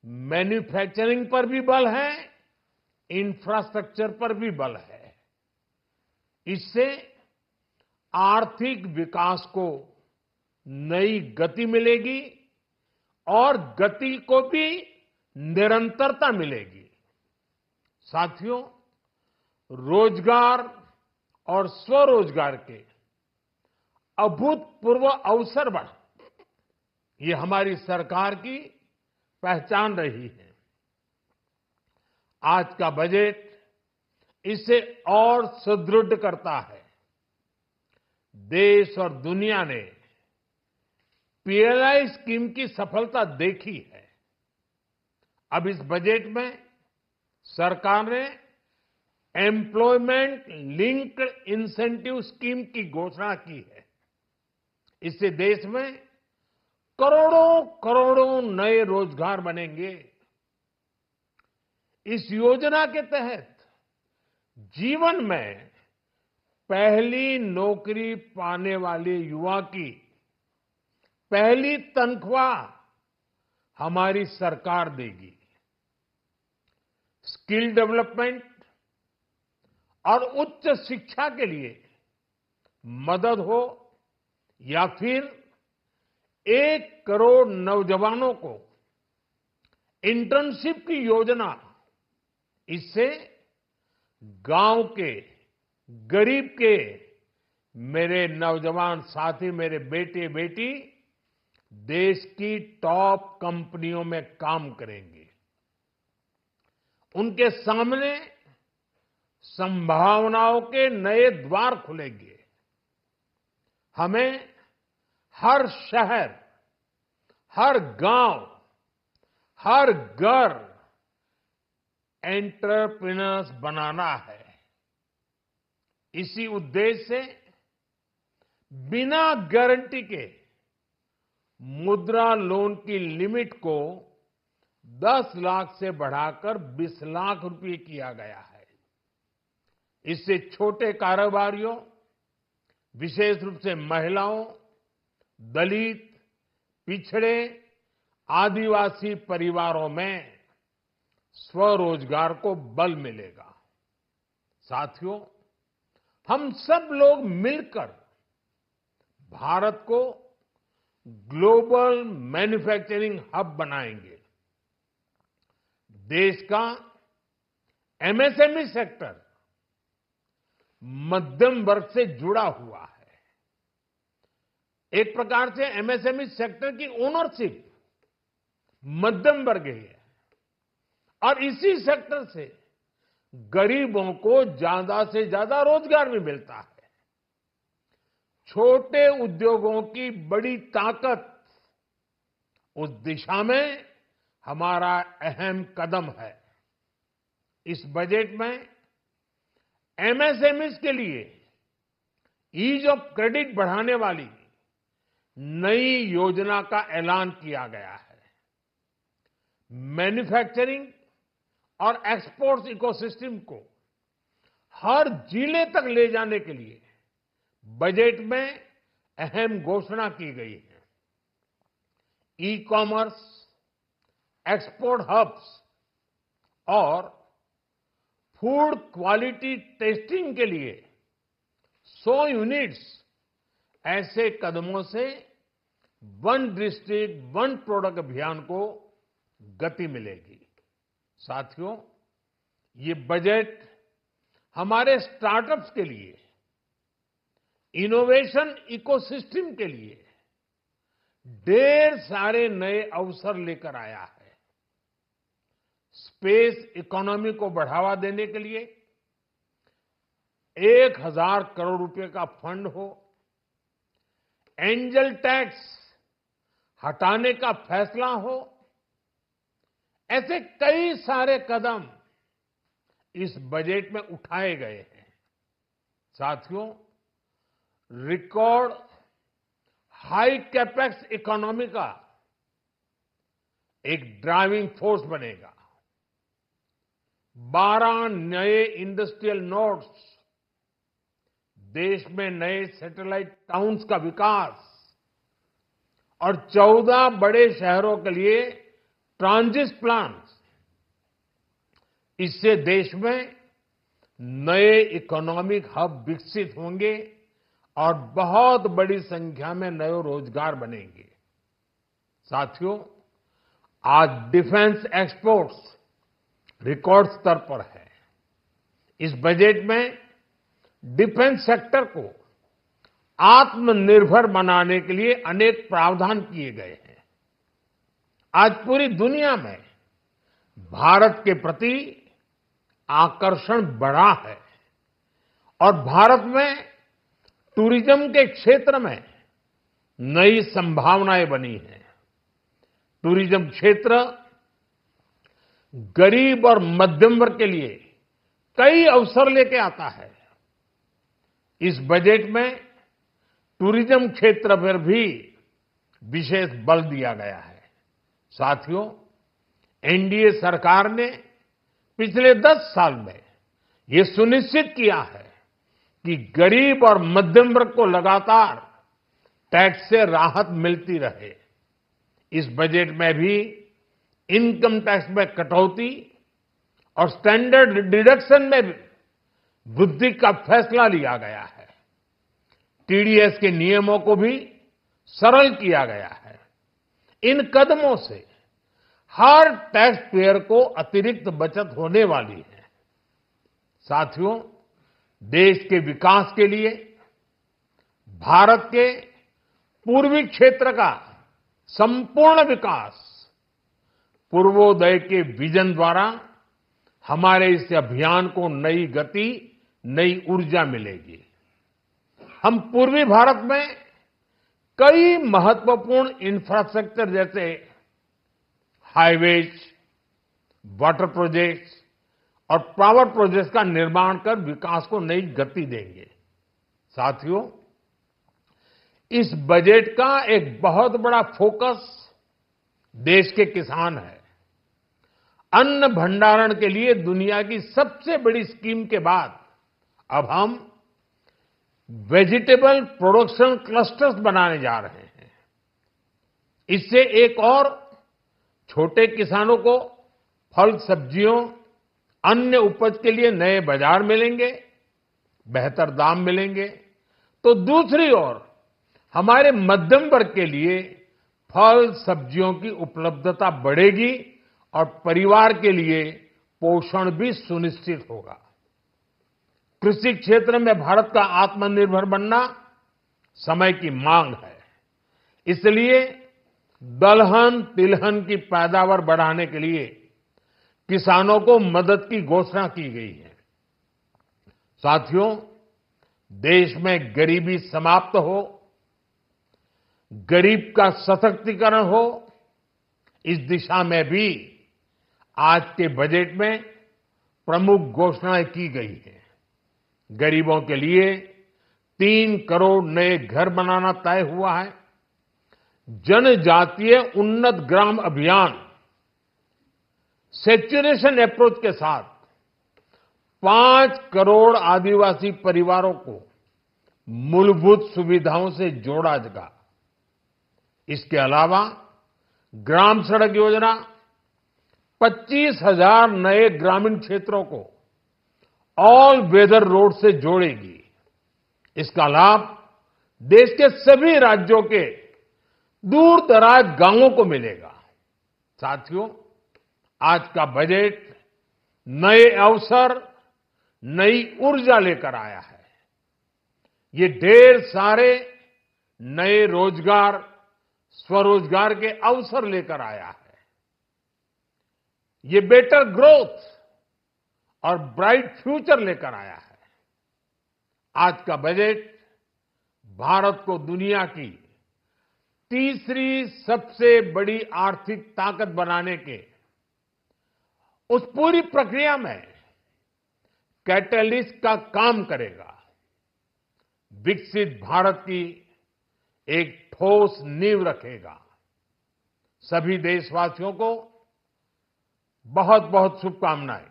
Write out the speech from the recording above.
Manufacturing पर भी बल है, इंफ्रास्ट्रक्चर पर भी बल है। इससे आर्थिक विकास को नई गति मिलेगी और गति को भी निरंतरता मिलेगी। साथियों, रोजगार और स्वरोजगार के अभूतपूर्व अवसर बढ़, ये हमारी सरकार की पहचान रही है। आज का बजट इसे और सुदृढ़ करता है। देश और दुनिया ने पीएलआई स्कीम की सफलता देखी है। अब इस बजट में सरकार ने एम्प्लॉयमेंट लिंक्ड इंसेंटिव स्कीम की घोषणा की है। इससे देश में करोड़ों करोड़ों नए रोजगार बनेंगे। इस योजना के तहत जीवन में पहली नौकरी पाने वाले युवा की पहली तनख्वाह हमारी सरकार देगी। स्किल डेवलपमेंट और उच्च शिक्षा के लिए मदद हो या फिर 1 करोड़ नौजवानों को इंटर्नशिप की योजना, इससे गांव के गरीब के मेरे नौजवान साथी, मेरे बेटे बेटी देश की टॉप कंपनियों में काम करेंगे। उनके सामने संभावनाओं के नए द्वार खुलेंगे। हमें हर शहर, हर गांव, हर घर एंटरप्रेन्योर्स बनाना है। इसी उद्देश्य से बिना गारंटी के मुद्रा लोन की लिमिट को 10 लाख से बढ़ाकर 20 लाख रुपए किया गया है। इससे छोटे कारोबारियों, विशेष रूप से महिलाओं, दलित, पिछड़े, आदिवासी परिवारों में स्वरोजगार को बल मिलेगा। साथियों, हम सब लोग मिलकर भारत को ग्लोबल मैन्युफैक्चरिंग हब बनाएंगे। देश का एमएसएमई सेक्टर मध्यम वर्ग से जुड़ा हुआ है। एक प्रकार से एमएसएमई सेक्टर की ओनरशिप मध्यम वर्ग ही है और इसी सेक्टर से गरीबों को ज्यादा से ज्यादा रोजगार भी मिलता है। छोटे उद्योगों की बड़ी ताकत, उस दिशा में हमारा अहम कदम है। इस बजट में एमएसएमईज के लिए ईज ऑफ क्रेडिट बढ़ाने वाली नई योजना का ऐलान किया गया है। मैन्युफैक्चरिंग और एक्सपोर्ट्स इकोसिस्टम को हर जिले तक ले जाने के लिए बजट में अहम घोषणा की गई है। ई कॉमर्स, एक्सपोर्ट हब्स और फूड क्वालिटी टेस्टिंग के लिए 100 यूनिट्स, ऐसे कदमों से वन डिस्ट्रिक्ट वन प्रोडक्ट अभियान को गति मिलेगी। साथियों, ये बजट हमारे स्टार्टअप्स के लिए, इनोवेशन इकोसिस्टम के लिए ढेर सारे नए अवसर लेकर आया है। स्पेस इकोनॉमी को बढ़ावा देने के लिए 1000 करोड़ रुपए का फंड हो, एंजल टैक्स हटाने का फैसला हो, ऐसे कई सारे कदम इस बजट में उठाए गए हैं। साथियों, रिकॉर्ड हाई कैपेक्स इकोनॉमी का एक ड्राइविंग फोर्स बनेगा। 12 नए इंडस्ट्रियल नोड्स, देश में नए सैटेलाइट टाउन्स का विकास और 14 बड़े शहरों के लिए ट्रांजिट प्लान्स, इससे देश में नए इकोनॉमिक हब विकसित होंगे और बहुत बड़ी संख्या में नए रोजगार बनेंगे। साथियों, आज डिफेंस एक्सपोर्ट्स रिकॉर्ड स्तर पर है। इस बजट में डिफेंस सेक्टर को आत्मनिर्भर बनाने के लिए अनेक प्रावधान किए गए हैं। आज पूरी दुनिया में भारत के प्रति आकर्षण बढ़ा है और भारत में टूरिज्म के क्षेत्र में नई संभावनाएं बनी हैं। टूरिज्म क्षेत्र गरीब और मध्यम वर्ग के लिए कई अवसर लेके आता है। इस बजट में टूरिज्म क्षेत्र पर भी विशेष बल दिया गया है। साथियों, एनडीए सरकार ने पिछले 10 साल में ये सुनिश्चित किया है कि गरीब और मध्यम वर्ग को लगातार टैक्स से राहत मिलती रहे। इस बजट में भी इनकम टैक्स में कटौती और स्टैंडर्ड डिडक्शन में भी वृद्धि का फैसला लिया गया है। टीडीएस के नियमों को भी सरल किया गया है। इन कदमों से हर टैक्स पेयर को अतिरिक्त बचत होने वाली है। साथियों, देश के विकास के लिए भारत के पूर्वी क्षेत्र का संपूर्ण विकास पूर्वोदय के विजन द्वारा हमारे इस अभियान को नई गति, नई ऊर्जा मिलेगी। हम पूर्वी भारत में कई महत्वपूर्ण इंफ्रास्ट्रक्चर जैसे हाईवेज, वाटर प्रोजेक्ट्स और पावर प्रोजेक्ट्स का निर्माण कर विकास को नई गति देंगे। साथियों, इस बजट का एक बहुत बड़ा फोकस देश के किसान है। अन्न भंडारण के लिए दुनिया की सबसे बड़ी स्कीम के बाद अब हम वेजिटेबल प्रोडक्शन क्लस्टर्स बनाने जा रहे हैं। इससे एक और छोटे किसानों को फल, सब्जियों, अन्य उपज के लिए नए बाजार मिलेंगे, बेहतर दाम मिलेंगे। तो दूसरी ओर हमारे मध्यम वर्ग के लिए फल, सब्जियों की उपलब्धता बढ़ेगी और परिवार के लिए पोषण भी सुनिश्चित होगा। कृषि क्षेत्र में भारत का आत्मनिर्भर बनना समय की मांग है। इसलिए दलहन, तिलहन की पैदावार बढ़ाने के लिए किसानों को मदद की घोषणा की गई है। साथियों, देश में गरीबी समाप्त हो, गरीब का सशक्तिकरण हो, इस दिशा में भी आज के बजट में प्रमुख घोषणाएं की गई हैं। गरीबों के लिए 3 करोड़ नए घर बनाना तय हुआ है। जनजातीय उन्नत ग्राम अभियान सैचुरेशन अप्रोच के साथ 5 करोड़ आदिवासी परिवारों को मूलभूत सुविधाओं से जोड़ा जाएगा। इसके अलावा ग्राम सड़क योजना 25,000 नए ग्रामीण क्षेत्रों को ऑल वेदर रोड से जोड़ेगी। इसका लाभ देश के सभी राज्यों के दूर दराज गांवों को मिलेगा। साथियों, आज का बजट नए अवसर, नई ऊर्जा लेकर आया है। ये ढेर सारे नए रोजगार, स्वरोजगार के अवसर लेकर आया है। ये बेटर ग्रोथ और ब्राइट फ्यूचर लेकर आया है। आज का बजट भारत को दुनिया की तीसरी सबसे बड़ी आर्थिक ताकत बनाने के उस पूरी प्रक्रिया में कैटलिस्ट का काम करेगा। विकसित भारत की एक ठोस नींव रखेगा। सभी देशवासियों को बहुत बहुत शुभकामनाएं।